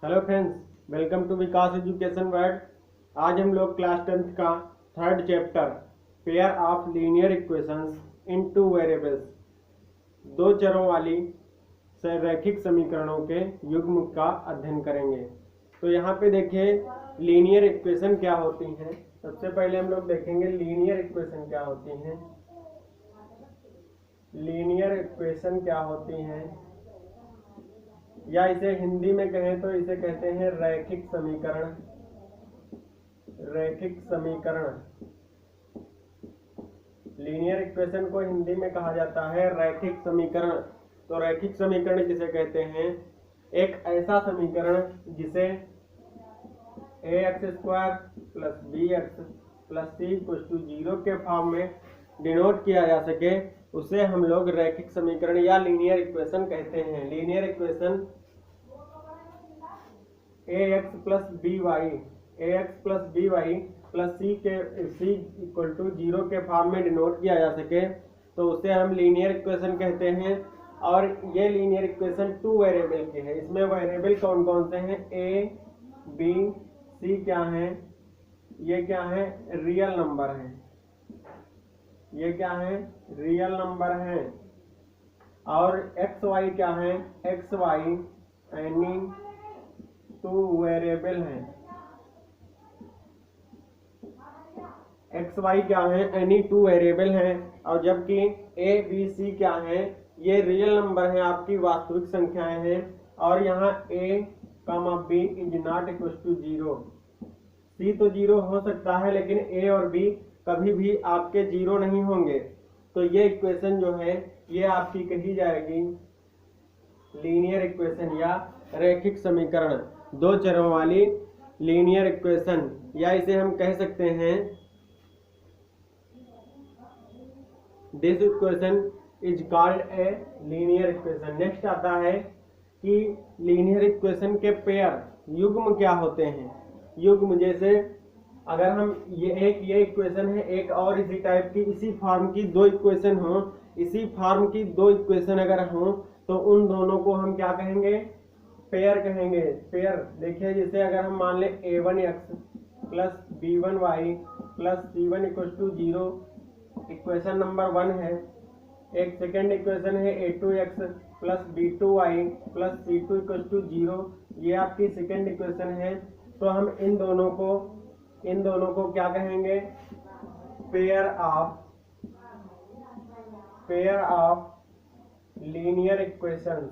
Hello friends, welcome to Vikas education world. आज हम लोग क्लास 10th का third chapter pair of linear equations in two variables, दो चरों वाली रैखिक समीकरणों के युग्म का अध्ययन करेंगे। तो यहाँ पे देखिए लीनियर इक्वेशन क्या होती हैं। सबसे पहले हम लोग देखेंगे लीनियर इक्वेशन क्या होती हैं। लीनियर इक्वेशन क्या होती हैं, या इसे हिंदी में कहें तो इसे कहते हैं रैखिक समीकरण। रैखिक समीकरण, लीनियर इक्वेशन को हिंदी में कहा जाता है रैखिक समीकरण। तो रैखिक समीकरण किसे कहते हैं? एक ऐसा समीकरण जिसे ax² plus bx plus c = 0 के फॉर्म में डिनोट किया जा सके, उसे हम लोग रैखिक समीकरण या लीनियर इक्वेशन कहते हैं। Linear equation ax plus by plus c = 0 के फॉर्म में डिनोट किया जा सके तो उसे हम लीनियर इक्वेशन कहते हैं। और ये लीनियर इक्वेशन टू वेरिएबल की है। इसमें वेरिएबल कौन कौन से हैं? a b c क्या है? ये क्या है? रियल नंबर है। ये क्या है? रियल नंबर है। और एक्स वाई क्या है? X y any two variable है। एक्स वाई क्या है? एनी टू वेरिएबल है। और जबकि ए बी सी क्या है? ये रियल नंबर है, आपकी वास्तविक संख्याएं हैं। और यहाँ a, b is not equal to 0। c तो 0 हो सकता है, लेकिन a और b कभी भी आपके 0 नहीं होंगे। तो ये इक्वेशन जो है ये आपकी कही जाएगी लीनियर इक्वेशन या रैखिक समीकरण, दो चरों वाली लीनियर इक्वेशन, या इसे हम कह सकते हैं this equation is called a linear equation. Next आता है कि लीनियर इक्वेशन के पेयर युग्म क्या होते हैं। युग्म जैसे अगर हम ये इक्वेशन है, एक और इसी टाइप की इसी फॉर्म की दो इक्वेशन हो, इसी फॉर्म की दो इक्वेशन अगर हो तो उन दोनों को हम क्या कहेंगे? पेयर कहेंगे। पेयर देखिए, जैसे अगर हम मान लें a1x plus b1y plus c1 = 0, equation number 1 है। एक सेकेंड इक्वेशन है a2x plus b2y plus c2 = 0, ये आपकी सेकेंड इक्वेशन है। तो हम इन दोनों को क्या कहेंगे? Pair of linear equation.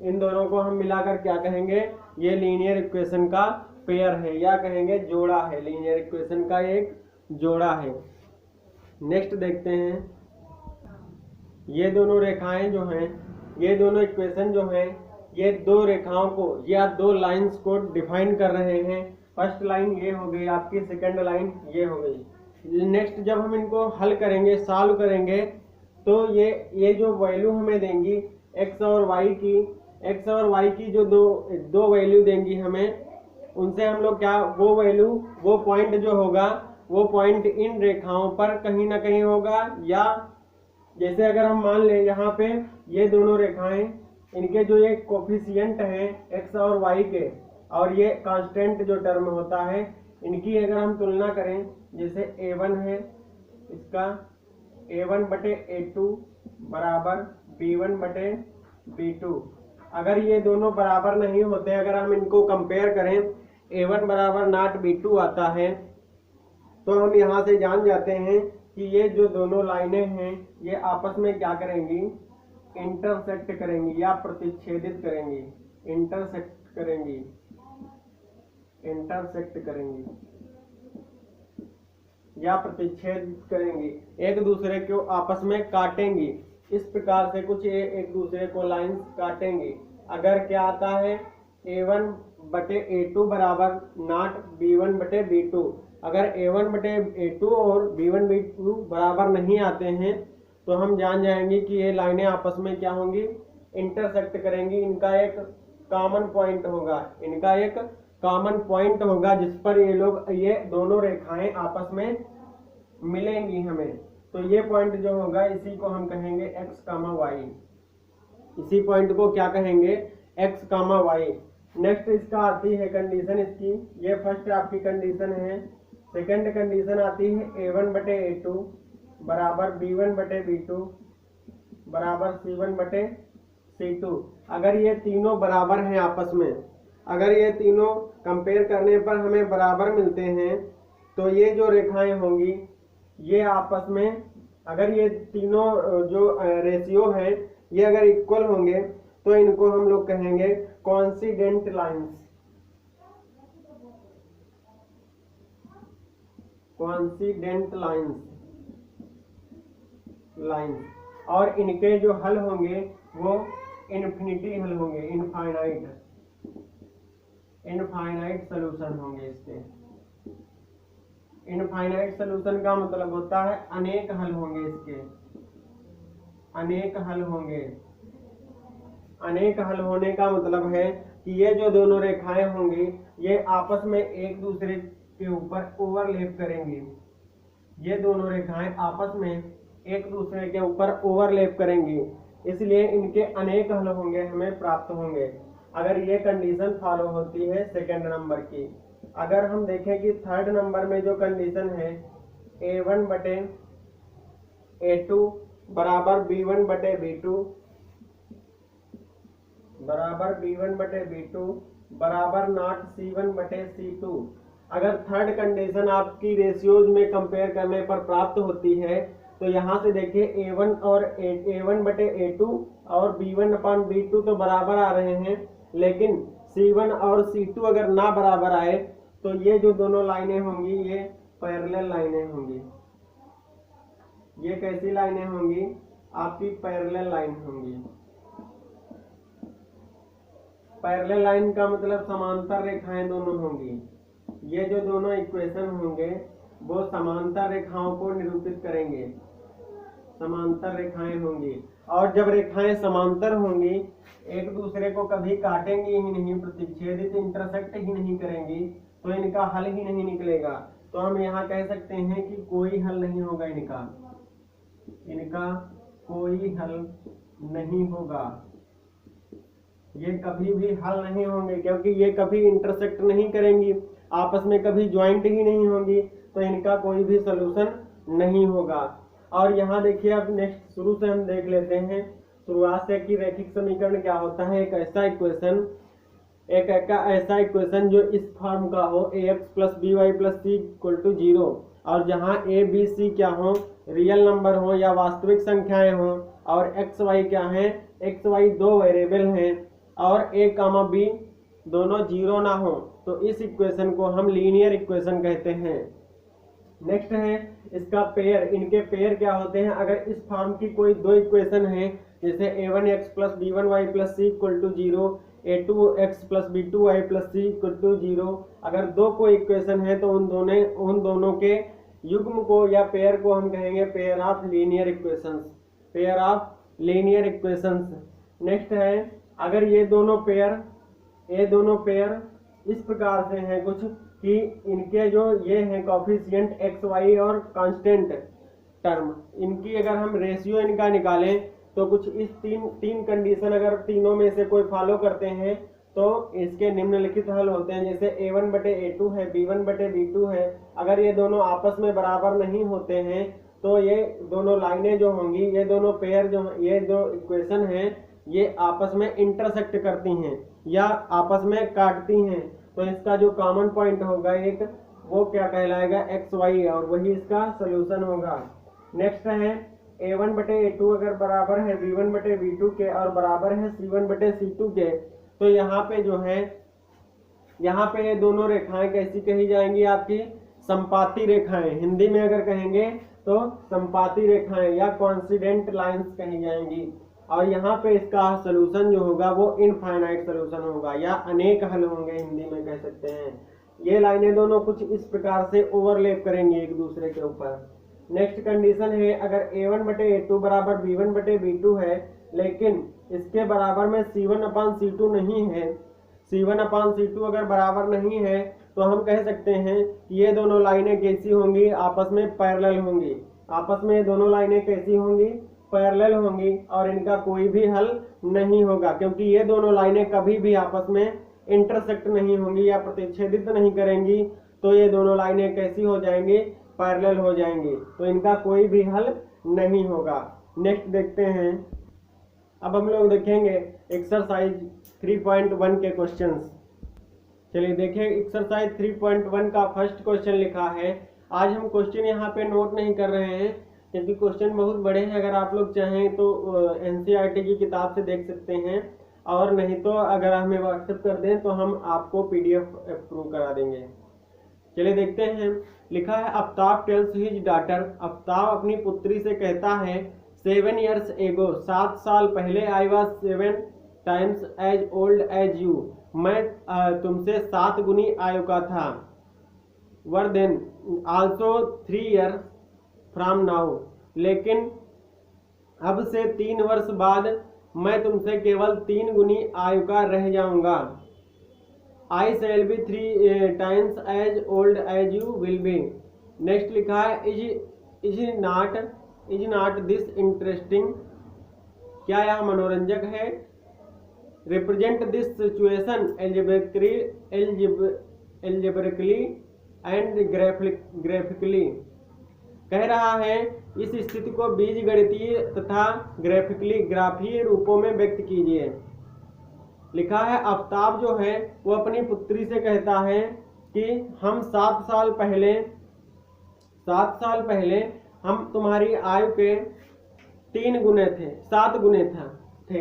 इन दोनों को हम मिलाकर क्या कहेंगे? ये लीनियर इक्वेशन का पेयर है, या कहेंगे जोड़ा है। लीनियर इक्वेशन का एक जोड़ा है। नेक्स्ट देखते हैं, ये दोनों रेखाएं जो हैं, ये दोनों इक्वेशन जो हैं, ये दो रेखाओं को या दो लाइंस को डिफाइन कर रहे हैं। फर्स्ट लाइन ये हो गई आपकी, सेकंड लाइन ये हो गई। नेक्स्ट जब हम इनको हल करेंगे, सॉल्व करेंगे, तो ये जो वैल्यू हमें देंगी एक्स और वाई की जो दो वैल्यू देंगी हमें, उनसे हम लोग क्या वो वैल्यू, वो पॉइंट जो होगा, वो पॉइंट इन रेखाओं पर कहीं ना कहीं होगा। या जैसे अगर हम मान लें यहाँ पे ये दोनों रेखाएं, इनके जो ये कोफिशिएंट हैं एक्स और वाई के, और ये कांस्टेंट जो टर्म होता है, इनकी अगर हम तुलना करें, जैसे a1 है, इसका a1/a2 बराबर b1/b2। अगर ये दोनों बराबर नहीं होते, अगर हम इनको कंपेयर करें, a1 बराबर नॉट b2 आता है, तो हम यहाँ से जान जाते हैं कि ये जो दोनों लाइनें हैं ये आपस में क्या करेंगी? इंटरसेक्ट करेंगी या प्रतिच्छेदित करेंगी। इंटरसेक्ट करेंगी या प्रतिच्छेद करेंगी, एक दूसरे को आपस में काटेंगी। इस प्रकार से कुछ एक दूसरे को लाइंस काटेंगी। अगर क्या आता है a1/a2 बराबर नॉट b1/b2, अगर a1/a2 और b1/b2 बराबर नहीं आते हैं तो हम जान जाएंगे कि ये लाइनें आपस में क्या होंगी? इंटरसेक्ट करेंगी। इनका एक कॉमन पॉइंट होगा जिस पर ये दोनों रेखाएं आपस में मिलेंगी हमें। तो ये पॉइंट जो होगा इसी को हम कहेंगे x, y। इसी पॉइंट को क्या कहेंगे? X comma y. नेक्स्ट इसका आती है कंडीशन इसकी, ये फर्स्ट आपकी कंडीशन है। सेकंड कंडीशन आती है A1/A2 बराबर B1/B2 बराबर C1/C2। अगर ये तीनों बराबर हैं आपस में, अगर ये तीनों कंपेयर करने पर हमें बराबर मिलते हैं तो ये जो रेखाएं होंगी ये आपस में, अगर ये तीनों जो रेशियो है ये अगर इक्वल होंगे तो इनको हम लोग कहेंगे कोइंसिडेंट लाइंस। कोइंसिडेंट लाइंस और इनके जो हल होंगे वो इन्फिनिटी हल होंगे, इनफाइनाइट सोल्यूशन होंगे इसके। इनफाइनाइट सोल्यूशन का मतलब होता है अनेक हल होंगे इसके, अनेक हल होंगे। अनेक हल होने का मतलब है कि ये जो दोनों रेखाएं होंगी ये आपस में एक दूसरे के ऊपर ओवरलैप करेंगी। ये दोनों रेखाएं आपस में एक दूसरे के ऊपर ओवरलैप करेंगी, इसलिए इनके अनेक हल होंगे, हमें प्राप्त होंगे अगर ये कंडीशन फॉलो होती है सेकंड नंबर की। अगर हम देखें कि थर्ड नंबर में जो कंडीशन है A1/A2 बराबर B1/B2 बराबर नॉट C1/C2। अगर थर्ड कंडीशन आपकी रेशियोज में कंपेयर करने पर प्राप्त होती है तो यहाँ से देखिए A1/A2 और B1/B2 तो बराबर आ रहे हैं, लेकिन C1 और C2 अगर ना बराबर आए तो ये जो दोनों लाइनें होंगी ये पैरेलल लाइनें होंगी। ये कैसी लाइनें होंगी? आपकी पैरेलल लाइन होंगी। पैरेलल लाइन का मतलब समांतर रेखाएं दोनों होंगी। ये जो दोनों इक्वेशन होंगे वो समांतर रेखाओं को निरूपित करेंगे, समांतर रेखाएं होंगी। और जब रेखाएं समांतर होंगी, एक दूसरे को कभी काटेंगी ही नहीं, प्रतिच्छेदित इंटरसेक्ट ही नहीं करेंगी, तो इनका हल ही नहीं निकलेगा। तो हम यहाँ कह सकते हैं कि कोई हल नहीं होगा, इनका कोई हल नहीं होगा। ये कभी भी हल नहीं होंगे क्योंकि ये कभी इंटरसेक्ट नहीं करेंगी, आपस में कभी ज्वाइंट ही नहीं होंगी, तो इनका कोई भी सलूशन नहीं होगा। और यहाँ देखिए, अब नेक्स्ट शुरू से हम देख लेते हैं शुरुआत से कि रैखिक समीकरण क्या होता है। एक ऐसा इक्वेशन जो इस फॉर्म का हो, ax + by + c = 0, और जहाँ a b c क्या हो, रियल नंबर हो या वास्तविक संख्याएं हो, और x y क्या है, x y दो वेरिएबल हैं, और a, b दोनों 0 ना हो, तो इस इक्वेशन को हम लीनियर इक्वेशन कहते हैं। नेक्स्ट है इसका पेयर। इनके पेयर क्या होते हैं? अगर इस फॉर्म की कोई दो इक्वेशन है, जैसे a1x + b1y + c = 0, a2x + b2y + c = 0, अगर दो कोई इक्वेशन है तो उन दोनों के युग्म को या पेयर को हम कहेंगे pair of linear equations, pair of linear equations. Next है, अगर ये दोनों पेयर इस प्रकार से हैं कुछ कि इनके जो ये हैं कोफिशिएंट x y और कांस्टेंट टर्म, इनकी अगर हम रेशियो इनका निकालें तो कुछ इस तीन कंडीशन अगर तीनों में से कोई फॉलो करते हैं तो इसके निम्नलिखित हल होते हैं। जैसे A1/A2 है, B1/B2 है, अगर ये दोनों आपस में बराबर नहीं होते हैं तो ये दोनों लाइनें जो होंगी, ये दोनों पेयर जो, ये जो इक्वेशन हैं, ये आपस में इंटरसेक्ट करती हैं या आपस में काटती हैं, तो इसका जो कॉमन पॉइंट होगा एक, वो क्या कहलाएगा, एक्स वाई, और वही इसका सोल्यूशन होगा। नेक्स्ट है A1/A2 अगर बराबर है B1/B2 के और बराबर है C1/C2 के, तो यहाँ पे जो है, यहाँ पे ये दोनों रेखाएं कैसी कही जाएंगी? आपकी संपाती रेखाएं, हिंदी में अगर कहेंगे तो संपाती रेखाएं या कोइंसिडेंट लाइंस कही जाएंगी। और यहाँ पे इसका सोल्यूशन जो होगा वो इनफाइनाइट सोल्यूशन होगा या अनेक हल होंगे, हिंदी में कह सकते हैं। ये लाइनें दोनों कुछ इस प्रकार से ओवरलैप करेंगी एक दूसरे के ऊपर। नेक्स्ट कंडीशन है, अगर A1/A2 बराबर B1/B2 है, लेकिन इसके बराबर में C1/C2 नहीं है, C1/C2 अगर बराबर नहीं है तो हम कह सकते हैं कि ये दोनों लाइनें कैसी होंगी? आपस में पैरेलल होंगी। आपस में ये दोनों लाइनें कैसी होंगी? पैरेलल होंगी और इनका कोई भी हल नहीं होगा, क्योंकि ये दोनों लाइनें कभी भी आपस में इंटरसेक्ट नहीं होंगी या प्रतिच्छेदित नहीं करेंगी। तो ये दोनों लाइनें कैसी हो जाएंगी, पैरेलल हो जाएंगी, तो इनका कोई भी हल नहीं होगा। नेक्स्ट देखते हैं, अब हम लोग देखेंगे एक्सरसाइज 3.1 के क्वेश्चंस। चलिए देखिए, एक्सरसाइज 3.1 का फर्स्ट क्वेश्चन लिखा है। आज हम क्वेश्चन यहाँ पे नोट नहीं कर रहे हैं क्योंकि क्वेश्चन बहुत बड़े हैं। अगर आप लोग चाहें तो एनसीईआरटी की किताब से देख सकते हैं, और नहीं तो अगर हमें व्हाट्सएप कर दें तो हम आपको पीडीएफ अप्रूव करा देंगे। चलिए देखते हैं, लिखा है Aftab tales his daughter. Aftab अपनी पुत्री से कहता है 7 years ago, 7 साल पहले, I was 7 times as old as you, मैं तुमसे 7 गुनी आयु का था। Were then also 3 years from now, लेकिन अब से 3 वर्ष बाद मैं तुमसे केवल 3 गुनी आयु का रह जाऊंगा। I shall be 3 times as old as you will be. Next लिखा है इज नॉट दिस इंटरेस्टिंग, क्या यह मनोरंजक है। Represent this situation algebraically and graphically, कह रहा है इस स्थिति को बीजगणितीय तथा ग्राफीय रूपों में व्यक्त कीजिए। लिखा है आफ्ताब जो है वो अपनी पुत्री से कहता है कि हम 7 साल पहले हम तुम्हारी आयु के 3 गुने थे, 7 गुने थे।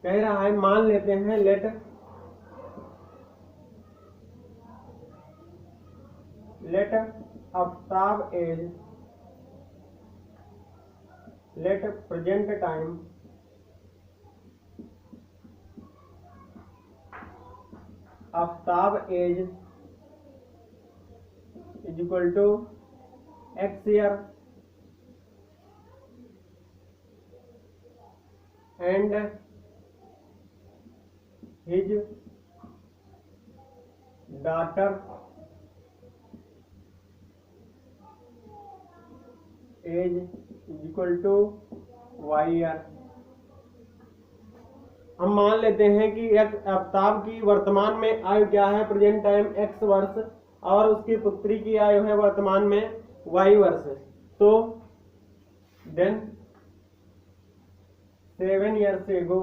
कह रहा है, मान लेते हैं let Aftab age, let present time Aftab age is equal to x year and his daughter age is equal to y year। हम मान लेते हैं कि आफ्ताब की वर्तमान में आयु क्या है, प्रेजेंट टाइम x वर्ष, और उसकी पुत्री की आयु है वर्तमान में y वर्ष। तो देन 7 years ago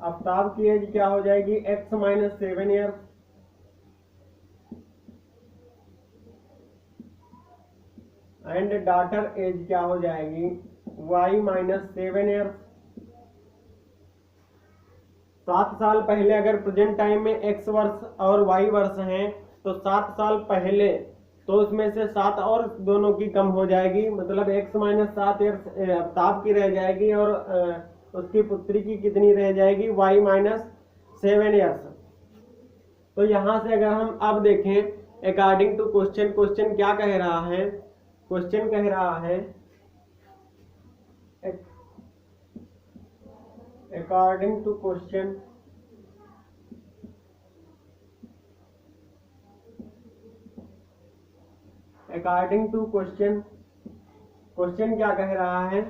आफ्ताब की एज क्या हो जाएगी, x minus 7 years and daughter age क्या हो जाएगी, y माइनस 7 years। 7 साल पहले अगर प्रेजेंट टाइम में x वर्ष और y वर्ष हैं तो 7 साल पहले, तो उसमें से 7 और दोनों की कम हो जाएगी, मतलब x माइनस 7 ईयर्स आफ्ताब की रह जाएगी और उसकी पुत्री की कितनी रह जाएगी, y माइनस 7 ईयर्स। तो यहाँ से अगर हम अब देखें अकॉर्डिंग टू क्वेश्चन क्या कह रहा है, क्वेश्चन कह रहा है according to question क्या कह रहा है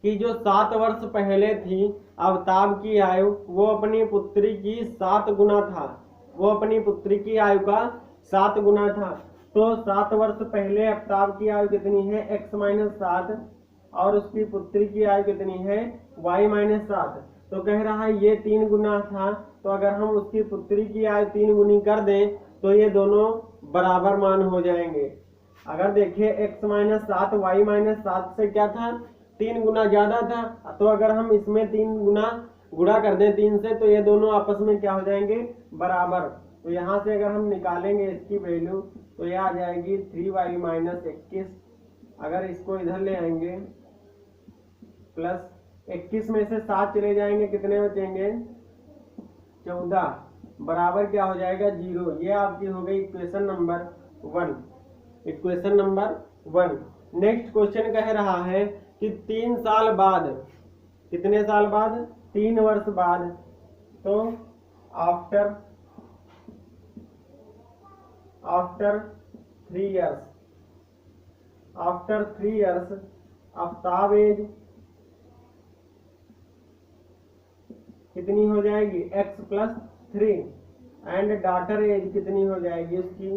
कि जो 7 वर्ष पहले थी आफ्ताब की आयु, वो अपनी पुत्री की 7 गुना था, वो अपनी पुत्री की आयु का 7 गुना था। तो 7 वर्ष पहले आफ्ताब की आयु कितनी है, x माइनस 7, और उसकी पुत्री की आयु कितनी है, y माइनस 7। तो कह रहा है ये 3 गुना था, तो अगर हम उसकी पुत्री की आयु 3 गुनी कर दें तो ये दोनों बराबर मान हो जाएंगे। अगर देखिए x माइनस 7 y माइनस 7 से क्या था, 3 गुना ज्यादा था, तो अगर हम इसमें 3 गुना गुणा कर दें 3 से, तो ये दोनों आपस में क्या हो जाएंगे, बराबर। तो यहाँ से अगर हम निकालेंगे इसकी वैल्यू तो ये आ जाएगी 3y माइनस 21। अगर इसको इधर ले आएंगे प्लस 21 में से 7 चले जाएंगे, कितने बचेंगे, 14, बराबर क्या हो जाएगा, 0। ये आपकी हो गई इक्वेशन नंबर 1। नेक्स्ट क्वेश्चन कह रहा है कि 3 साल बाद, कितने साल बाद, 3 वर्ष बाद, तो आफ्टर 3 years आफ्ताब एज कितनी हो जाएगी x+3 एंड डॉटर एज कितनी हो जाएगी उसकी,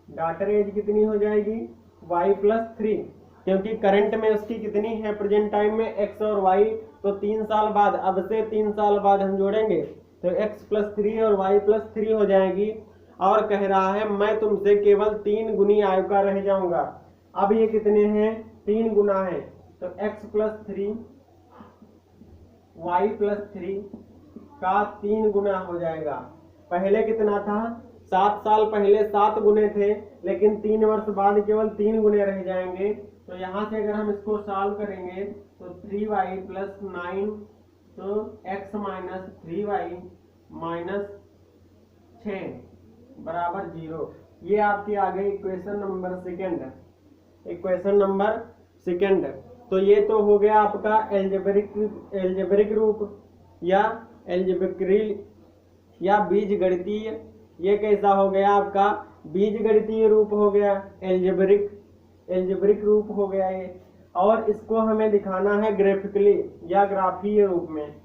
डॉटर एज कितनी हो जाएगी y+3, क्योंकि करंट में उसकी कितनी है प्रेजेंट टाइम में x और y, तो 3 साल बाद, अब से 3 साल बाद हम जोड़ेंगे तो x+3 और y+3 हो जाएगी। और कह रहा है मैं तुमसे केवल 3 गुनी आयु का रह जाऊंगा। अब ये कितने हैं 3 गुना है, तो x+3 y+3 का 3 गुना हो जाएगा। पहले कितना था 7 साल पहले 7 गुने थे, लेकिन 3 वर्ष बाद केवल 3 गुने रह जाएंगे। तो यहाँ से अगर हम इसको सॉल्व करेंगे तो 3y+9, तो x - 3y - 6 बराबर 0। ये आपकी आ गई इक्वेशन नंबर सेकेंड। तो ये तो हो गया आपका एल्जेब्रिक रूप या या बीजगणितीय। ये कैसा हो गया आपका बीजगणितीय रूप हो गया, एल्जेब्रिक रूप हो गया ये। और इसको हमें दिखाना है ग्राफिकली या ग्राफीय रूप में।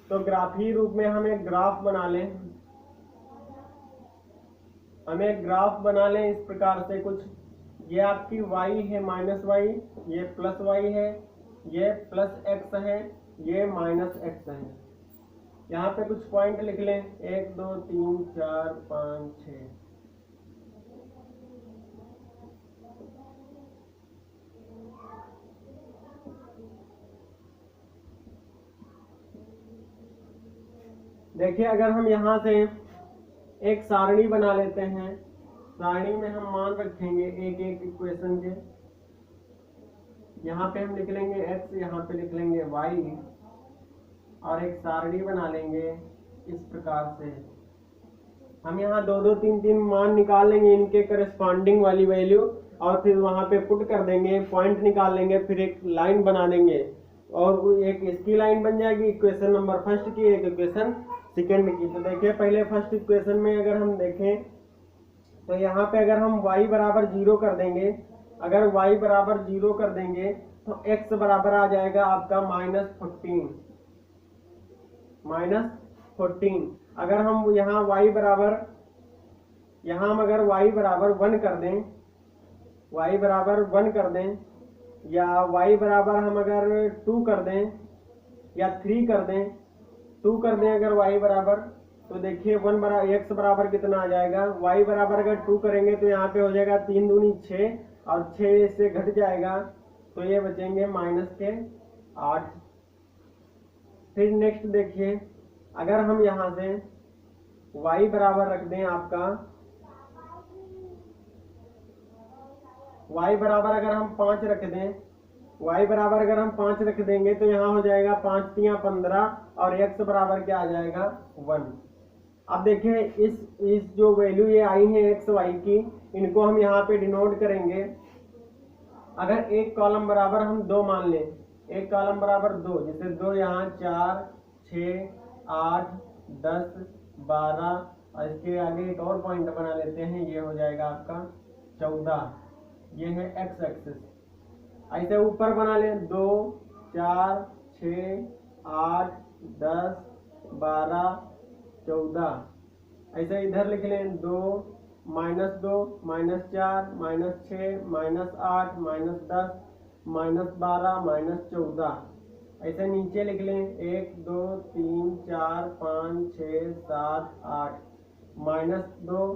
तो ग्राफीय रूप में हम एक ग्राफ बना लें, इस प्रकार से कुछ। ये आपकी y है -y, ये +y है, ये +x है, ये -x है। यहाँ पे कुछ पॉइंट लिख लें 1 2 3 4 5 6। देखिए अगर हम यहाँ से एक सारणी बना लेते हैं, सारणी में हम मान रखेंगे एक इक्वेशन के। यहाँ पे हम लिख लेंगे x, यहाँ पे लिख लेंगे y, और एक सारणी बना लेंगे इस प्रकार से। हम यहाँ 2 2 3 3 मान निकाल लेंगे इनके करस्पॉन्डिंग वाली वैल्यू, और फिर वहाँ पे पुट कर देंगे, पॉइंट निकाल लेंगे, फिर एक लाइन बना देंगे, और एक इसकी लाइन बन जाएगी इक्वेशन नंबर फर्स्ट की, एक इक्वेशन सेकेंड की। तो देखिए पहले फर्स्ट इक्वेशन में अगर हम देखें तो यहाँ पे अगर हम y बराबर 0 कर देंगे, तो x बराबर आ जाएगा आपका -14। अगर हम यहाँ y बराबर 1 कर दें, या y बराबर हम अगर 2 कर दें या 3 कर दें, 2 कर दें अगर y बराबर, तो देखिए x बराबर कितना आ जाएगा, y बराबर अगर 2 करेंगे तो यहाँ पे हो जाएगा 3 दूनी 6, और 6 से घट जाएगा तो ये बचेंगे -8। फिर नेक्स्ट देखिए अगर हम यहाँ से y बराबर रख दें आपका, y बराबर अगर हम 5 रख दें, रख देंगे तो यहाँ हो जाएगा 5 3 15, और x बराबर क्या आ जाएगा 1। अब देखिए इस जो वैल्यू ये आई है x y की, इनको हम यहाँ पे डिनोट करेंगे। अगर एक कॉलम बराबर हम 2 मान लें, एक कॉलम बराबर 2, जैसे 2 यहाँ 4 6 8 10 12, और इसके आगे एक और पॉइंट बना लेते हैं, ये हो जाएगा आपका 14। ये है x एक्सिस। ऐसे ऊपर बना लें 2 4 6 8 10 12 14। ऐसे इधर लिख लें 2 -2 -4 -6 -8 -10 -12 -14। ऐसे नीचे लिख लें 1 2 3 4 5 6 7 8 -2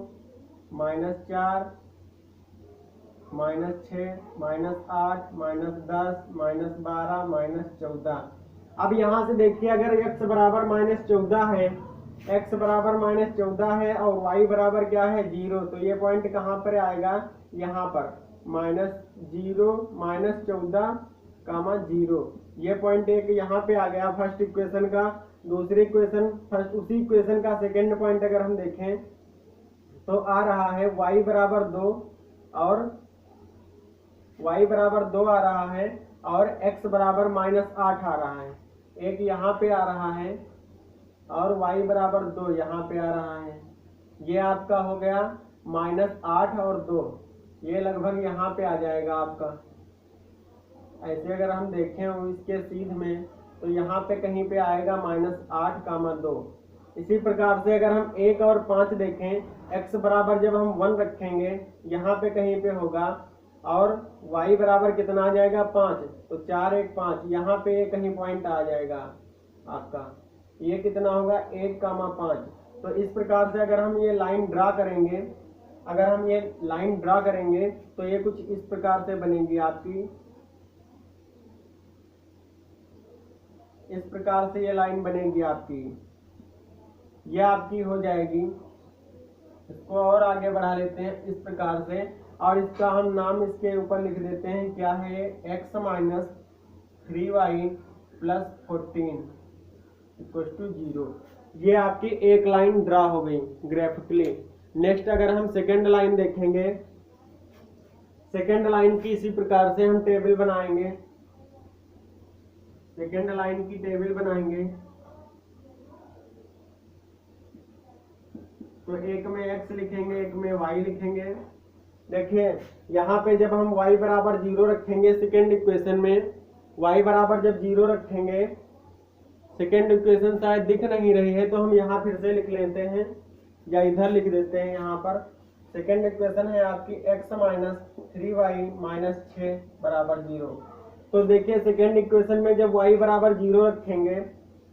-4 -6 -8 -10 -12 -14। अब यहाँ से देखिए अगर x बराबर -14 है, और y बराबर क्या है 0, तो ये पॉइंट कहाँ पर आएगा, यहाँ पर -14, ये पॉइंट एक यहाँ पे आ गया फर्स्ट इक्वेशन का। दूसरी इक्वेशन उसी इक्वेशन का सेकेंड पॉइंट अगर हम देखें तो आ रहा है y बराबर 2, और y बराबर 2 आ रहा है, और x बराबर -8 आ रहा है। एक यहाँ पे आ रहा है और y बराबर 2 यहाँ पे आ रहा है। ये आपका हो गया -8 और 2, ये लगभग यहाँ पे आ जाएगा आपका। ऐसे अगर हम देखें इसके सीध में तो यहाँ पे कहीं पे आएगा -8, 2। इसी प्रकार से अगर हम 1 और 5 देखें, x बराबर जब हम 1 रखेंगे यहाँ पे कहीं पे होगा और y बराबर कितना आ जाएगा 5, तो 4 1 5, यहाँ पे ये कहीं पॉइंट आ जाएगा आपका। ये कितना होगा 1, 5। तो इस प्रकार से अगर हम ये लाइन ड्रा करेंगे, तो ये कुछ इस प्रकार से बनेगी आपकी। इस प्रकार से ये लाइन बनेगी आपकी, ये आपकी हो जाएगी। इसको और आगे बढ़ा लेते हैं इस प्रकार से, और इसका हम नाम इसके ऊपर लिख देते हैं, क्या है, x - 3y + 14 = 0। ये आपकी एक लाइन ड्रा हो गई ग्राफिकली। नेक्स्ट अगर हम सेकेंड लाइन देखेंगे, सेकेंड लाइन की इसी प्रकार से हम टेबल बनाएंगे। सेकेंड लाइन की टेबल बनाएंगे तो एक में x लिखेंगे, एक में y लिखेंगे। देखिए यहाँ पे जब हम y बराबर 0 रखेंगे सेकेंड इक्वेशन में, y बराबर जब 0 रखेंगे, सेकेंड इक्वेशन शायद दिख नहीं रही है तो हम यहाँ फिर से लिख लेते हैं या इधर लिख देते हैं। यहाँ पर सेकेंड इक्वेशन है आपकी x - 3y - 6 = 0। तो देखिए सेकेंड इक्वेशन में जब y बराबर 0 रखेंगे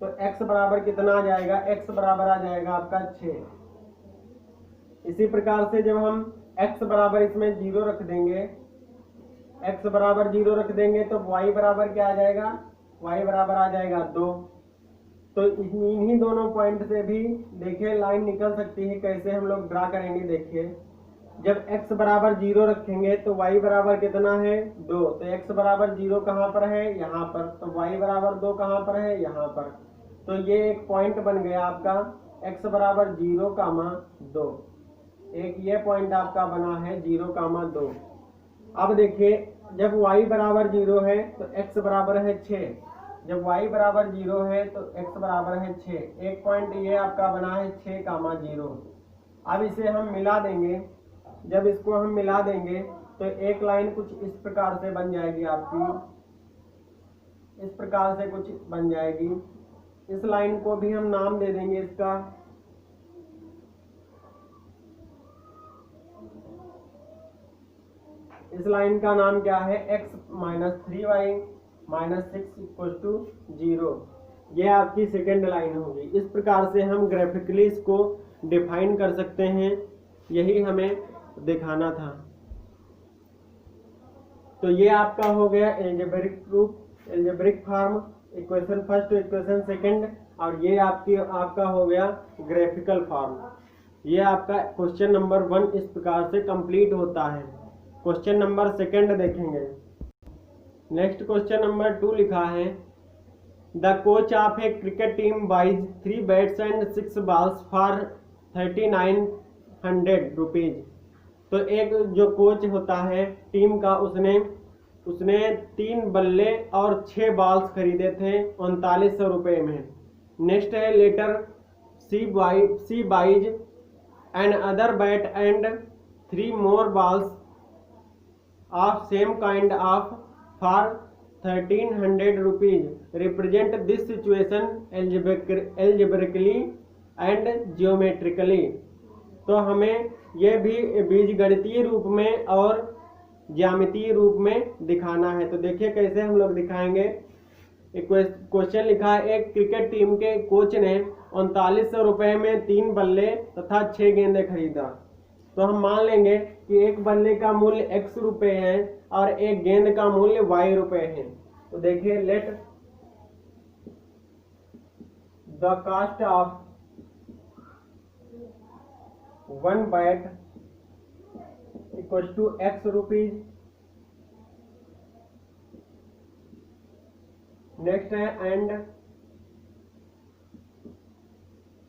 तो x बराबर कितना आ जाएगा, x बराबर आ जाएगा आपका 6। इसी प्रकार से जब हम x बराबर इसमें 0 रख देंगे, x बराबर 0 रख देंगे तो y बराबर क्या आ जाएगा, y बराबर आ जाएगा 2। तो इन्हीं दोनों पॉइंट से भी देखिए लाइन निकल सकती है। कैसे हम लोग ड्रा करेंगे, देखिए जब x बराबर 0 रखेंगे तो y बराबर कितना है, 2। तो x बराबर 0 कहाँ पर है, यहाँ पर। तो y बराबर 2 कहाँ पर है, यहाँ पर। तो ये एक पॉइंट बन गया आपका x बराबर 0, 2। एक ये पॉइंट आपका बना है 0, 2। अब देखिए जब y बराबर 0 है तो x बराबर है 6। जब y बराबर 0 है तो x बराबर है 6। एक पॉइंट ये आपका बना है 6, 0। अब इसे हम मिला देंगे। जब इसको हम मिला देंगे तो एक लाइन कुछ इस प्रकार से बन जाएगी आपकी, इस प्रकार से कुछ बन जाएगी। इस लाइन को भी हम नाम दे देंगे इसका, इस लाइन का नाम क्या है, x - 3y - 6 = 0। ये आपकी सेकेंड लाइन होगी। इस प्रकार से हम ग्राफिकली इसको डिफाइन कर सकते हैं, यही हमें दिखाना था। तो ये आपका हो गया algebraic proof, algebraic form, equation first, equation second, और ये आपका हो गया ग्राफिकल फॉर्म। ये आपका क्वेश्चन नंबर 1 इस प्रकार से कंप्लीट होता है। क्वेश्चन नंबर सेकंड देखेंगे। नेक्स्ट क्वेश्चन नंबर 2 लिखा है, the coach of a cricket team buys 3 bats and 6 balls for 3900 rupees. तो एक जो कोच होता है टीम का, उसने 3 बल्ले और 6 बॉल्स खरीदे थे 3900 रुपये में। नेक्स्ट है, later she buys another bat and 3 more balls of same kind of for 1300 rupees. Represent this situation algebraically and geometrically. तो हमें यह भी बीजगणितीय रूप में और ज्यामितीय रूप में दिखाना है। तो देखिए कैसे हम लोग दिखाएंगे। क्वेश्चन लिखा है, एक क्रिकेट टीम के कोच ने 3900 रुपये में 3 बल्ले तथा 6 गेंदें खरीदा। तो हम मान लेंगे कि एक बल्ले का मूल्य x रुपये है और एक गेंद का मूल्य y रुपये है। तो देखिए, let the cost of 1 bat equal to x rupees. Next है, and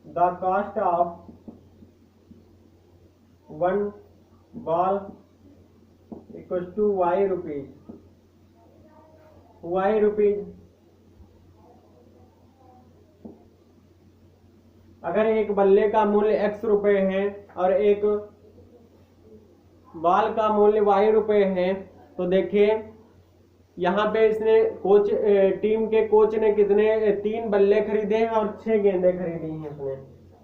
the cost of 1 ball equal to y rupees. अगर एक बल्ले का मूल्य x रुपए है और एक बॉल का मूल्य y रुपए है, तो देखिए यहाँ पे इसने टीम के कोच ने कितने 3 बल्ले खरीदे हैं और 6 गेंदें खरीदी हैं इसने।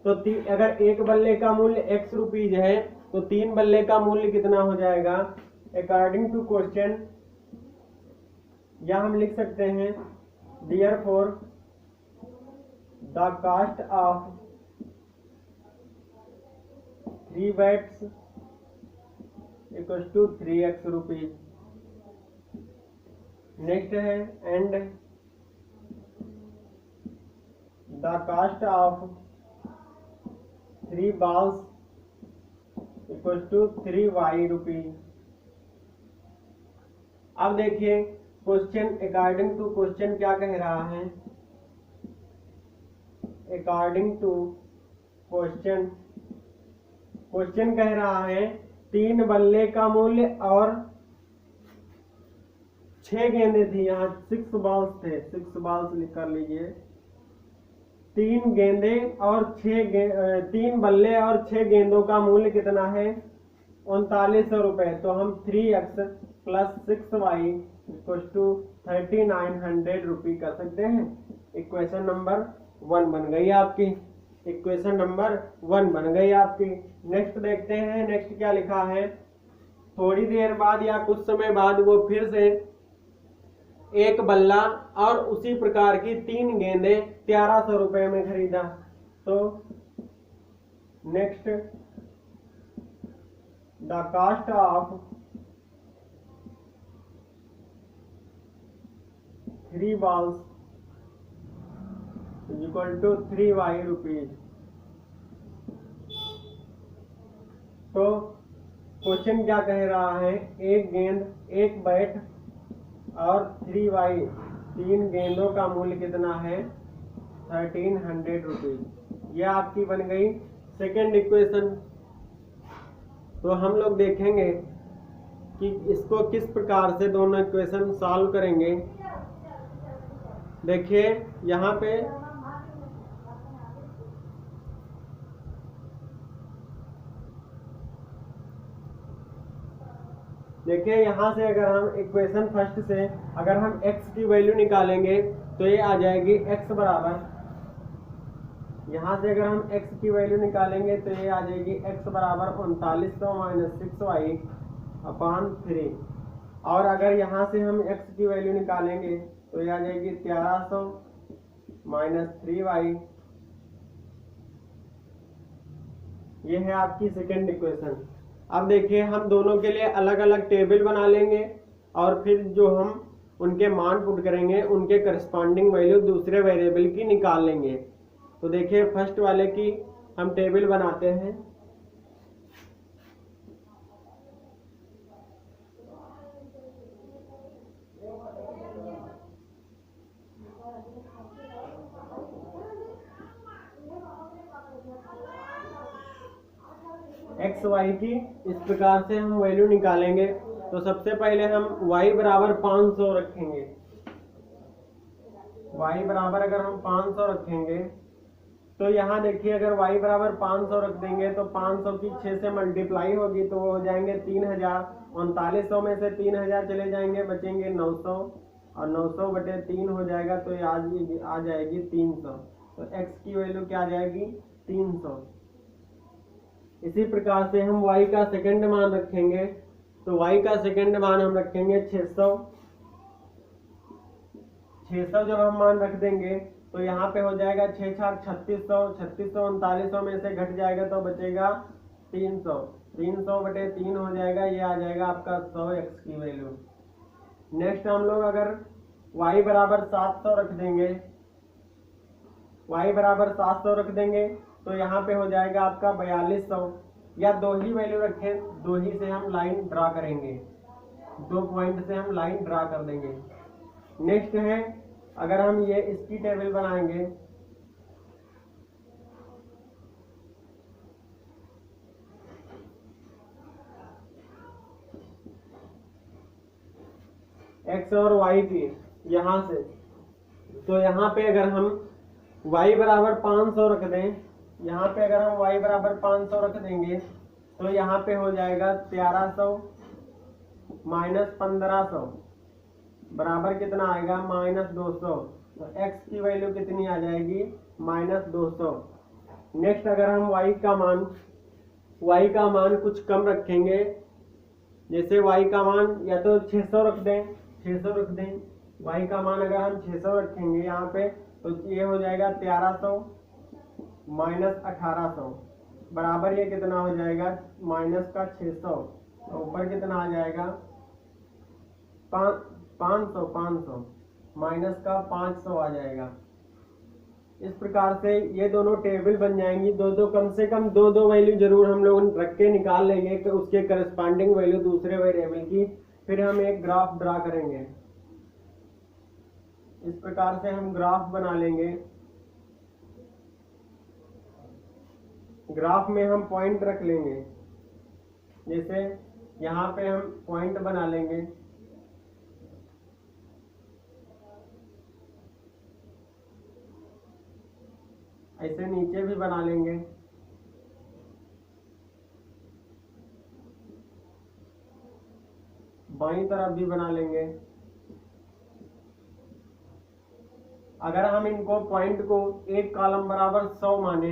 तो अगर एक बल्ले का मूल्य x रुपीज है तो 3 बल्ले का मूल्य कितना हो जाएगा। अकॉर्डिंग टू क्वेश्चन या हम लिख सकते हैं therefore the cost of 3 bats equals to 3x rupees. Next है and the cost of 3 balls equals to 3y rupees. अब देखिए क्वेश्चन अकॉर्डिंग टू क्वेश्चन क्या कह रहा है। अकॉर्डिंग टू क्वेश्चन कह रहा है 3 बल्ले का मूल्य और 6 गेंदे थी, यहाँ 6 balls थे, 6 balls लिख कर लीजिए। 3 गेंदे और 3 बल्ले और 6 गेंदों का मूल्य कितना है 3900 रुपए। तो हम 3x plus 6y equal to 3900 रुपी कर सकते हैं। इक्वेशन नंबर 1 बन गई आपकी। इक्वेशन नंबर 1 बन गई आपकी। नेक्स्ट देखते हैं, नेक्स्ट क्या लिखा है। थोड़ी देर बाद या कुछ समय बाद वो फिर से एक बल्ला और उसी प्रकार की 3 गेंदे 1300 रुपए में खरीदा। तो next the cost of 3 balls is equal to 3y rupees. तो क्वेश्चन क्या कह रहा है, एक गेंद, एक बैट और 3y 3 गेंदों का मूल्य कितना है 1300 रुपीज। यह आपकी बन गई सेकेंड इक्वेशन। तो हम लोग देखेंगे कि इसको किस प्रकार से दोनों इक्वेशन सॉल्व करेंगे। देखिए यहाँ पे यहाँ से अगर हम इक्वेशन फर्स्ट से अगर हम x की वैल्यू निकालेंगे तो ये आ जाएगी x बराबर, यहाँ से अगर हम x की वैल्यू निकालेंगे तो ये आ जाएगी x बराबर 3900 माइनस 6y अपॉन 3। और अगर यहाँ से हम x की वैल्यू निकालेंगे तो ये आ जाएगी 1300 माइनस 3y। ये है आपकी सेकेंड इक्वेशन। अब देखिए हम दोनों के लिए अलग अलग टेबल बना लेंगे और फिर जो हम उनके मान पुट करेंगे उनके करस्पॉन्डिंग वैल्यू दूसरे वेरिएबल की निकाल लेंगे। तो देखिए फर्स्ट वाले की हम टेबल बनाते हैं। एक्स वाई की इस प्रकार से हम वैल्यू निकालेंगे। तो सबसे पहले हम y बराबर 500 रखेंगे। y बराबर अगर हम 500 रखेंगे तो यहाँ देखिए अगर y बराबर 500 रख देंगे तो 500 की 6 से मल्टीप्लाई होगी तो वो हो जाएंगे 3000। 3900 में से 3000 चले जाएंगे, बचेंगे 900 और 900 बटे 3 हो जाएगा तो ये आ जाएगी 300। तो x की वैल्यू क्या आ जाएगी 300। इसी प्रकार से हम y का सेकंड मान रखेंगे। तो y का सेकंड मान हम रखेंगे 600। 600 जब हम मान रख देंगे तो यहाँ पे हो जाएगा 6 4 3600। 3600 3900 में से घट जाएगा तो बचेगा 300। 300 बटे 3 हो जाएगा, ये आ जाएगा आपका 100x की वैल्यू। नेक्स्ट हम लोग अगर y बराबर 700 रख देंगे, y बराबर 700 रख देंगे तो यहाँ पे हो जाएगा आपका 4200। या दो ही वैल्यू रखें, दो ही से हम लाइन ड्रा करेंगे, 2 पॉइंट से हम लाइन ड्रा कर देंगे। नेक्स्ट है अगर हम ये इसकी टेबल बनाएंगे x और y की यहाँ से, तो यहाँ पे अगर हम y बराबर 500 रख दें यहाँ पे अगर हम y बराबर 500 रख देंगे तो यहाँ पे हो जाएगा 1300 माइनस 1500 बराबर कितना आएगा -200। तो x की वैल्यू कितनी आ जाएगी -200। नेक्स्ट अगर हम y का मान कुछ कम रखेंगे, जैसे y का मान या तो 600 रख दें, 600 रख दें। y का मान अगर हम 600 रखेंगे यहाँ पे तो ये हो जाएगा 1300 माइनस 1800 बराबर ये कितना हो जाएगा माइनस का 600। तो ऊपर कितना आ जाएगा 500 माइनस का 500 आ जाएगा। इस प्रकार से ये दोनों टेबल बन जाएंगी। दो कम से कम दो वैल्यू जरूर हम लोग रख के निकाल लेंगे कि उसके करस्पॉन्डिंग वैल्यू दूसरे वेरिएबल की, फिर हम एक ग्राफ ड्रा करेंगे। इस प्रकार से हम ग्राफ बना लेंगे। ग्राफ में हम पॉइंट रख लेंगे, जैसे यहाँ पे हम पॉइंट बना लेंगे। ऐसे नीचे भी बना लेंगे। बाईं तरफ भी बना लेंगे। अगर हम इनको पॉइंट को एक कॉलम बराबर 100 माने,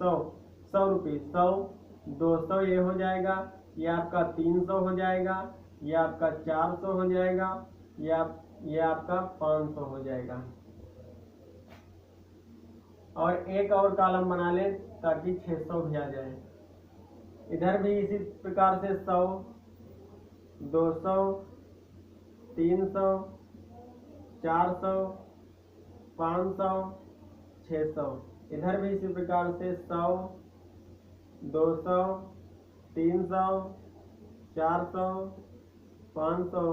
100 रुपये, 100 200 ये हो जाएगा, ये आपका 300 हो जाएगा, ये आपका 400 हो जाएगा, ये आपका 500 हो जाएगा। और एक और कॉलम बना ले ताकि 600 भी आ जाए। इधर भी इसी प्रकार से 100 200 300 400 500 600। इधर भी इसी प्रकार से 100 200 300 400 500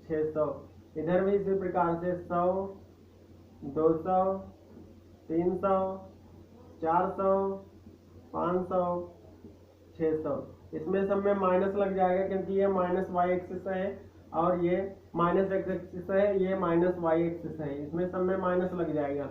600। इधर भी इसी प्रकार से 100 200 300 400 500 600। इसमें सब में माइनस लग जाएगा क्योंकि ये माइनस वाई एक्सिस है और ये माइनस एक्स एक्सिस है, ये माइनस वाई एक्सिस है। इसमें सब में माइनस लग जाएगा।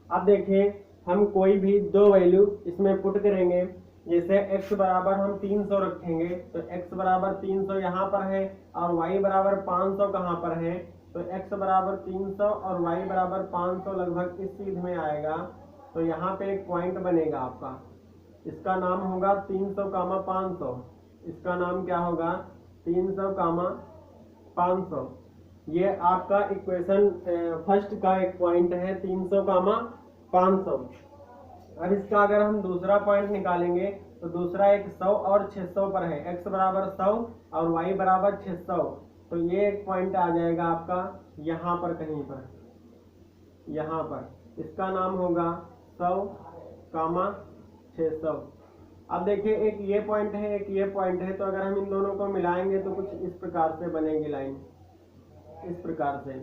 अब देखें, हम कोई भी दो वैल्यू इसमें पुट करेंगे। जैसे x बराबर हम 300 रखेंगे तो x बराबर 300 यहाँ पर है और y बराबर 500 कहाँ पर है। तो x बराबर 300 और y बराबर 500 लगभग इस सीध में आएगा। तो यहाँ पे एक पॉइंट बनेगा आपका, इसका नाम होगा 300 कामा 500। इसका नाम क्या होगा 300 कामा 500। ये आपका इक्वेशन फर्स्ट का एक पॉइंट है 300 कामा 500। अब इसका अगर हम दूसरा पॉइंट निकालेंगे तो दूसरा एक 100 और 600 पर है। x बराबर 100 और y बराबर 600। तो ये एक पॉइंट आ जाएगा आपका यहाँ पर, कहीं पर, यहाँ पर। इसका नाम होगा 100 कामा 600। अब देखिए, एक ये पॉइंट है, एक ये पॉइंट है। तो अगर हम इन दोनों को मिलाएंगे तो कुछ इस प्रकार से बनेगी लाइन। इस प्रकार से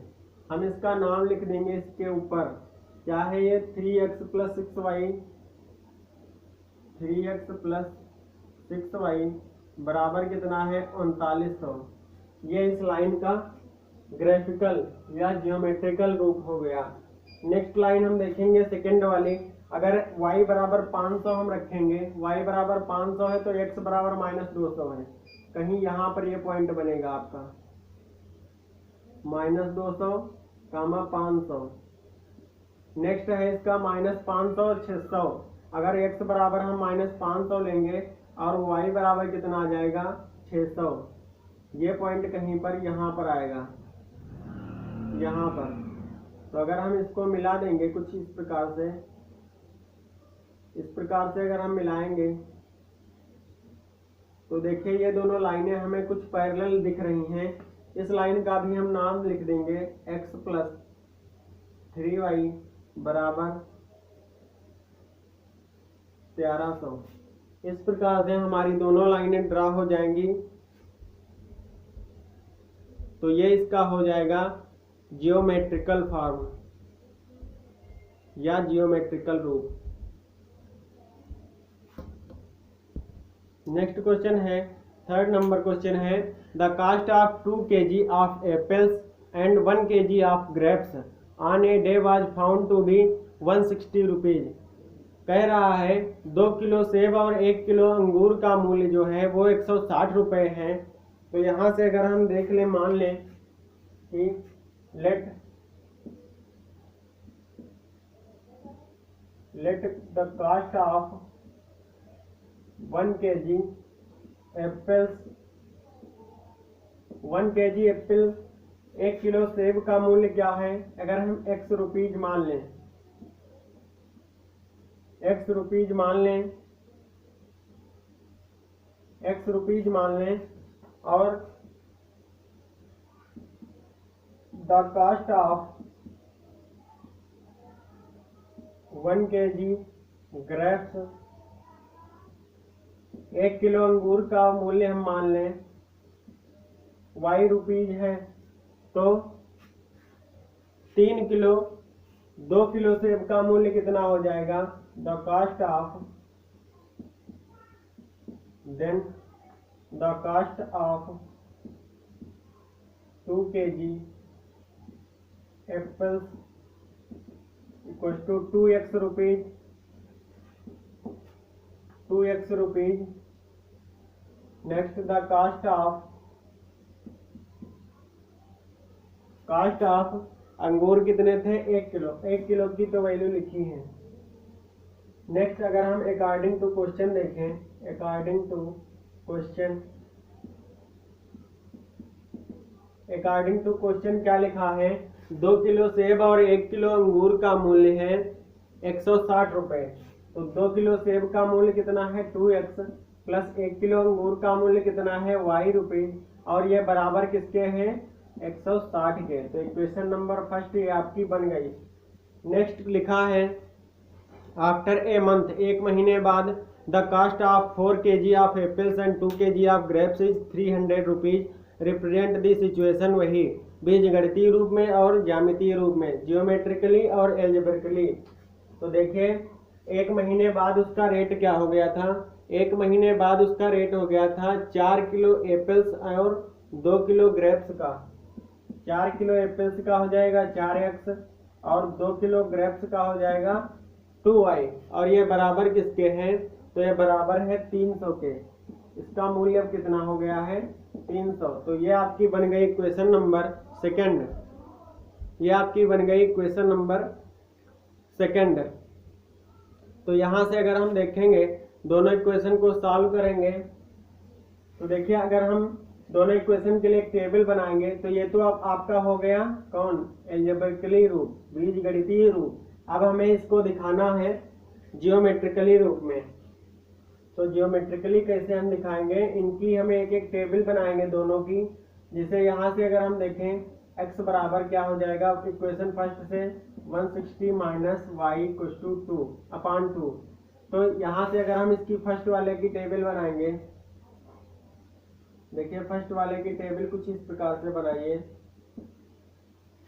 हम इसका नाम लिख देंगे। इसके ऊपर क्या है, ये 3x plus 6y, 3x plus 6y बराबर कितना है 3900। ये इस लाइन का ग्राफिकल या जियोमेट्रिकल रूप हो गया। नेक्स्ट लाइन हम देखेंगे सेकंड वाली। अगर y बराबर 500 हम रखेंगे, y बराबर 500 है तो x बराबर -200 है। कहीं यहाँ पर ये पॉइंट बनेगा आपका -200 कामा 500। नेक्स्ट है इसका -500 और 600। अगर x बराबर हम -500 लेंगे और y बराबर कितना आ जाएगा 600। ये पॉइंट कहीं पर यहाँ पर आएगा, यहाँ पर। तो अगर हम इसको मिला देंगे कुछ इस प्रकार से, इस प्रकार से अगर हम मिलाएंगे तो देखिए ये दोनों लाइनें हमें कुछ पैरेलल दिख रही हैं। इस लाइन का भी हम नाम लिख देंगे x प्लस 3y बराबर 1300। इस प्रकार से हमारी दोनों लाइनें ड्रा हो जाएंगी। तो ये इसका हो जाएगा जियोमेट्रिकल फॉर्म या जियोमेट्रिकल रूप। नेक्स्ट क्वेश्चन है, थर्ड नंबर क्वेश्चन है, the cost of 2 kg of apples and 1 kg of grapes on a day was found to be 160 rupees. कह रहा है 2 किलो सेब और 1 किलो अंगूर का मूल्य जो है वो 160 रुपये है। तो यहाँ से अगर हम देख लें, मान लें कि let the cost of 1 kg apples 1 kg apple, 1 किलो सेब का मूल्य क्या है, अगर हम x रुपीज मान लें, x रुपीज मान लें और the cost of 1 kg grapes, 1 किलो अंगूर का मूल्य हम मान लें y रुपीज है, तो 3 किलो 2 किलो सेब का मूल्य कितना हो जाएगा, the cost of 2 kg apples equal to 2x rupees. Next the cost of अंगूर कितने थे, 1 किलो, 1 किलो की तो वैल्यू लिखी है। नेक्स्ट अगर हम अकॉर्डिंग टू क्वेश्चन देखें, अकॉर्डिंग टू क्वेश्चन क्या लिखा है, 2 किलो सेब और 1 किलो अंगूर का मूल्य है 160 रुपये। तो 2 किलो सेब का मूल्य कितना है 2x प्लस 1 किलो अंगूर का मूल्य कितना है y रुपीज, और ये बराबर किसके हैं 160 के। तो इक्वेशन नंबर फर्स्ट ये आपकी बन गई। नेक्स्ट लिखा है आफ्टर ए मंथ, 1 महीने बाद, the cost of 4 kg of apples and 2 kg of grapes is 300 rupees. Represent the situation वही बीजगणितीय रूप में और ज्यामितीय रूप में, जियोमेट्रिकली और एल्जेब्रिकली। तो देखिए 1 महीने बाद उसका रेट क्या हो गया था, 1 महीने बाद उसका रेट हो गया था 4 किलो एप्पल्स और 2 किलो ग्रेप्स का। 4 किलो एप्पल्स का हो जाएगा 4x और 2 किलो ग्रेप्स का हो जाएगा 2y, और ये बराबर किसके हैं, तो ये बराबर है 300 के। इसका मूल्य अब कितना हो गया है 300। तो ये आपकी बन गई इक्वेशन नंबर सेकंड, ये आपकी बन गई इक्वेशन नंबर सेकंड। तो यहाँ से अगर हम देखेंगे दोनों इक्वेशन को सॉल्व करेंगे, तो देखिए अगर हम दोनों इक्वेशन के लिए एक टेबल बनाएंगे, तो ये तो अब आपका हो गया कौन, एल्जेब्रिकली रूप, बीजगणितीय रूप। अब हमें इसको दिखाना है जियोमेट्रिकली रूप में। तो जियोमेट्रिकली कैसे हम दिखाएंगे, इनकी हमें एक एक टेबल बनाएंगे दोनों की, जिसे यहाँ से अगर हम देखें x बराबर क्या हो जाएगा, इक्वेशन फर्स्ट से 160 माइनस वाई इक्वल टू 2/2। तो यहाँ से अगर हम इसकी फर्स्ट वाले की टेबल बनाएंगे, देखिए फर्स्ट वाले की टेबल कुछ इस प्रकार से बनाइए।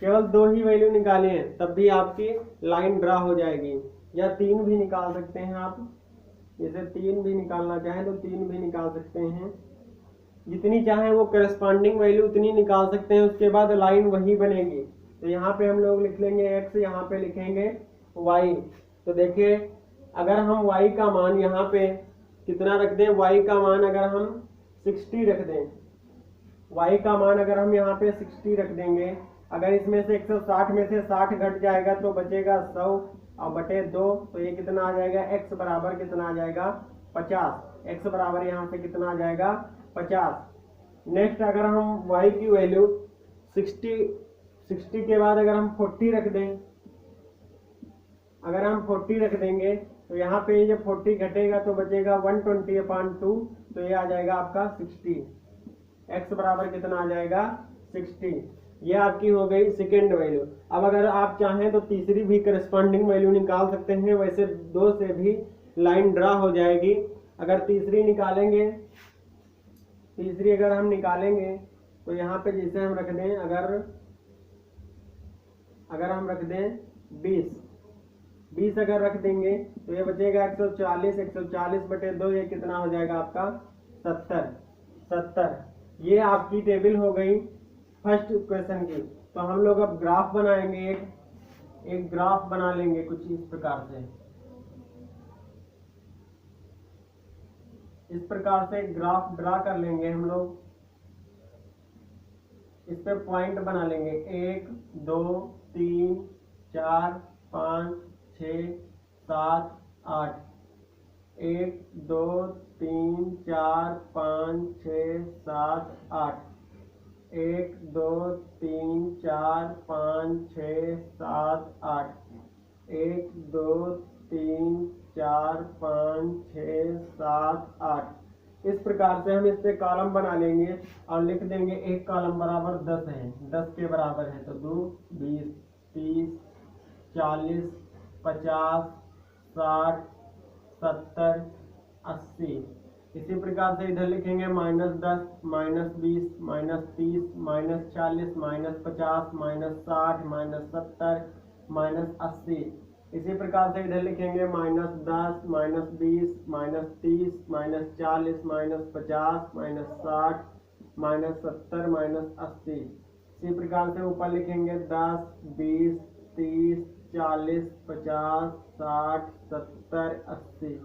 केवल 2 ही वैल्यू निकालिए तब भी आपकी लाइन ड्रा हो जाएगी, या 3 भी निकाल सकते हैं आप, जैसे 3 भी निकालना चाहें तो 3 भी निकाल सकते हैं, जितनी चाहें वो करस्पॉन्डिंग वैल्यू उतनी निकाल सकते हैं। उसके बाद लाइन वही बनेगी। तो यहाँ पे हम लोग लिख लेंगे x, यहाँ पे लिखेंगे y। तो देखिए अगर हम y का मान यहाँ पे कितना रख दें, y का मान अगर हम 60 रख दें, y का मान अगर हम यहाँ पे 60 रख देंगे, अगर इसमें से 160 में से 60 घट जाएगा तो बचेगा 100 और बटे 2, तो ये कितना आ जाएगा, x बराबर कितना आ जाएगा 50। x बराबर यहाँ से कितना आ जाएगा 50। नेक्स्ट अगर हम y की वैल्यू 60 के बाद अगर हम 40 रख दें, अगर हम 40 रख देंगे तो यहाँ पे जब 40 घटेगा तो बचेगा 120/2, तो ये आ जाएगा आपका 60। x बराबर कितना आ जाएगा 60। ये आपकी हो गई सेकेंड वैल्यू। अब अगर आप चाहें तो तीसरी भी करस्पॉन्डिंग वैल्यू निकाल सकते हैं, वैसे 2 से भी लाइन ड्रा हो जाएगी। अगर तीसरी निकालेंगे, तीसरी अगर हम निकालेंगे तो यहाँ पे जैसे हम रख दें, अगर हम रख दें 20 अगर रख देंगे तो ये बचेगा 140 बटे 2, ये कितना हो जाएगा आपका 70। ये आपकी टेबल हो गई फर्स्ट क्वेश्चन की। तो हम लोग अब ग्राफ बनाएंगे, एक ग्राफ बना लेंगे कुछ इस प्रकार से। इस प्रकार से ग्राफ ड्रा कर लेंगे हम लोग। इस पे पॉइंट बना लेंगे 1 2 3 4 5 6 7 8। 1 2 3 4 5 6 7 8। 1 2 3 4 5 6 7 8। 1 2 3 4 5 6 7 8। इस प्रकार से हम इस पे कॉलम बना लेंगे और लिख देंगे एक कॉलम बराबर 10 है, 10 के बराबर है तो 2 20 30 40 50 60 70 80। इसी प्रकार से इधर लिखेंगे -10 -20 -30 -40 -50 -60 -70 -80। इसी प्रकार से इधर लिखेंगे -10 -20 -30 -40 -50 -60 -70 -80। इसी प्रकार से ऊपर लिखेंगे 10 20 30 40 50 60 70 80।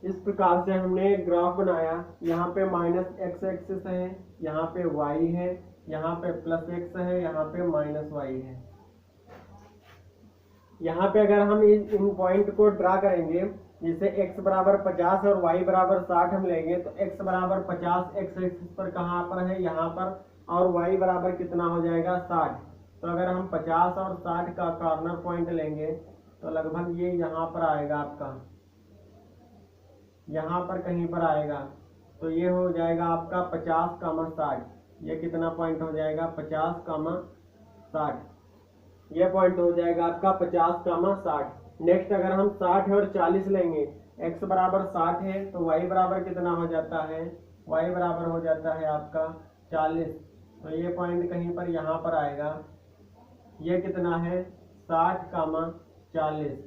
इस प्रकार से हमने ग्राफ बनाया। यहाँ पे -x एक्सिस है, यहाँ पे y है, यहाँ पे +x है, यहाँ पे -y है। यहाँ पे अगर हम इन पॉइंट को ड्रा करेंगे, जैसे x बराबर 50 और y बराबर 60 हम लेंगे तो x बराबर 50 x एक्सिस पर कहाँ पर है, यहाँ पर, और y बराबर कितना हो जाएगा 60। तो अगर हम 50 और 60 का कॉर्नर पॉइंट लेंगे तो लगभग ये यहाँ पर आएगा आपका, यहाँ पर कहीं पर आएगा। तो ये हो जाएगा आपका 50, 60। ये कितना पॉइंट हो जाएगा 50, 60। ये पॉइंट हो जाएगा आपका 50, 60। नेक्स्ट अगर हम 60 और 40 लेंगे, x बराबर 60 है तो y बराबर कितना हो जाता है, y बराबर हो जाता है आपका 40। तो ये पॉइंट कहीं पर यहाँ पर आएगा। ये कितना है 60, 40।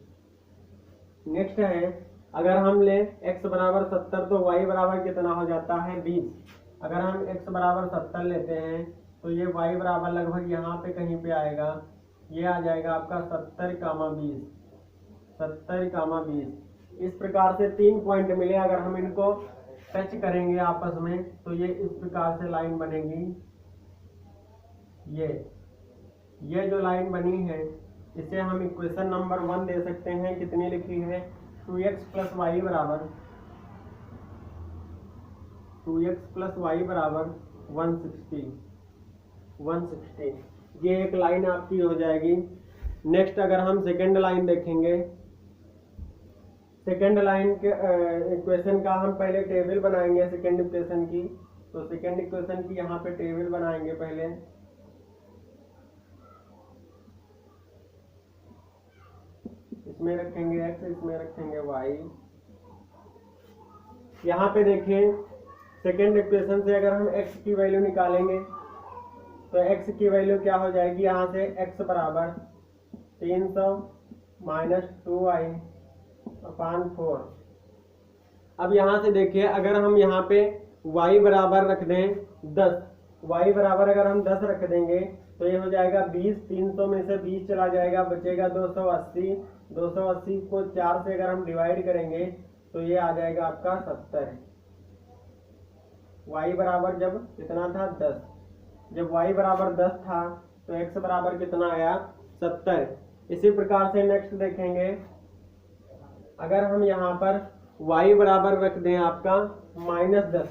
नेक्स्ट है अगर हम ले x बराबर 70 तो y बराबर कितना हो जाता है 20। अगर हम x बराबर 70 लेते हैं तो ये y बराबर लगभग यहाँ पे कहीं पे आएगा। ये आ जाएगा आपका 70, 20। 70, 20। इस प्रकार से 3 पॉइंट मिले। अगर हम इनको टच करेंगे आपस में तो ये इस प्रकार से लाइन बनेगी। ये जो लाइन बनी है इसे हम इक्वेशन नंबर 1 दे सकते हैं। कितनी लिखी है 2x + y बराबर 160। ये एक लाइन आपकी हो जाएगी। नेक्स्ट अगर हम सेकेंड लाइन देखेंगे, सेकेंड लाइन के इक्वेशन का हम पहले टेबल बनाएंगे सेकेंड इक्वेशन की। तो सेकेंड इक्वेशन की यहाँ पे टेबल बनाएंगे पहले। इसमें रखेंगे x, इसमें रखेंगे y। यहाँ पे देखिए सेकेंड इक्वेशन से अगर हम x की वैल्यू निकालेंगे तो x की वैल्यू क्या हो जाएगी, यहाँ से x बराबर 300 - 2y/4। अब यहाँ से देखिए अगर हम यहाँ पे y बराबर रख दें 10, y बराबर अगर हम 10 रख देंगे तो ये हो जाएगा 20। 300 में से 20 चला जाएगा, बचेगा 280। 280 को 4 से अगर हम डिवाइड करेंगे तो ये आ जाएगा आपका 70। y बराबर जब कितना था 10, जब y बराबर 10 था तो x बराबर कितना आया 70। इसी प्रकार से नेक्स्ट देखेंगे अगर हम यहाँ पर y बराबर रख दें आपका -10,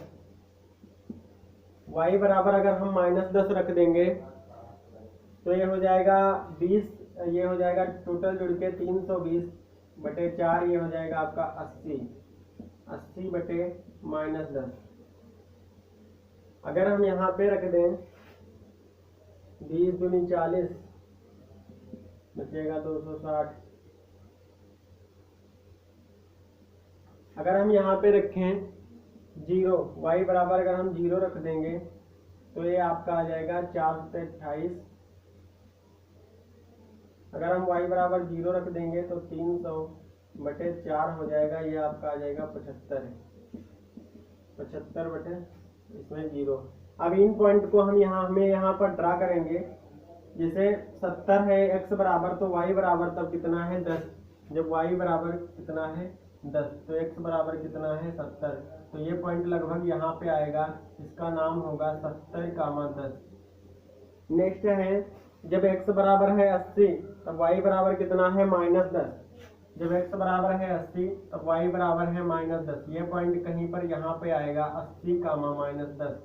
y बराबर अगर हम -10 रख देंगे तो ये हो जाएगा 20। ये हो जाएगा टोटल जुड़ के 320/4। ये हो जाएगा आपका 80। 80/-10। अगर हम यहाँ पे रख दें 20 दूनी 40, बचेगा 260। अगर हम यहाँ पे रखें 0, y बराबर अगर हम 0 रख देंगे तो ये आपका आ जाएगा 4 से 28। अगर हम y बराबर 0 रख देंगे तो 300/4 हो जाएगा। ये आपका आ जाएगा 75। 75 इसमें 0। अब इन पॉइंट को हम यहाँ पर ड्रा करेंगे। जैसे 70 है x बराबर तो y बराबर तब कितना है 10। जब y बराबर कितना है 10, तो x बराबर कितना है 70। तो ये पॉइंट लगभग यहाँ पे आएगा, इसका नाम होगा 70, 10। नेक्स्ट है जब x बराबर है 80 तब y बराबर कितना है -10। जब x बराबर है 80 तब y बराबर है -10। ये पॉइंट कहीं पर यहाँ पे आएगा 80, -10।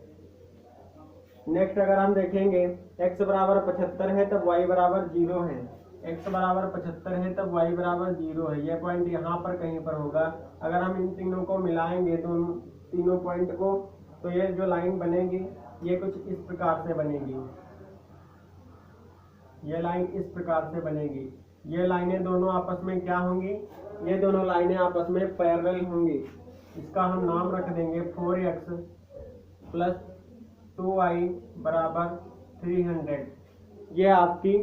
नेक्स्ट अगर हम देखेंगे x बराबर 75 है तब y बराबर 0 है। x बराबर 75 है तब y बराबर 0 है। यह पॉइंट यहाँ पर कहीं पर होगा। अगर हम इन तीनों को मिलाएंगे तो तीनों पॉइंट को, तो ये जो लाइन बनेगी ये कुछ इस प्रकार से बनेगी। ये लाइन इस प्रकार से बनेगी। ये लाइनें दोनों आपस में क्या होंगी? ये दोनों लाइनें आपस में पैरेलल होंगी। इसका हम नाम रख देंगे 4x + 2y बराबर 300। ये आपकी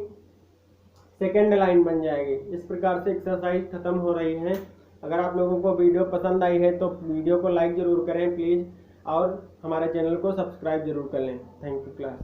सेकेंड लाइन बन जाएगी। इस प्रकार से एक्सरसाइज खत्म हो रही है। अगर आप लोगों को वीडियो पसंद आई है तो वीडियो को लाइक ज़रूर करें प्लीज़, और हमारे चैनल को सब्सक्राइब जरूर कर लें। Thank you class.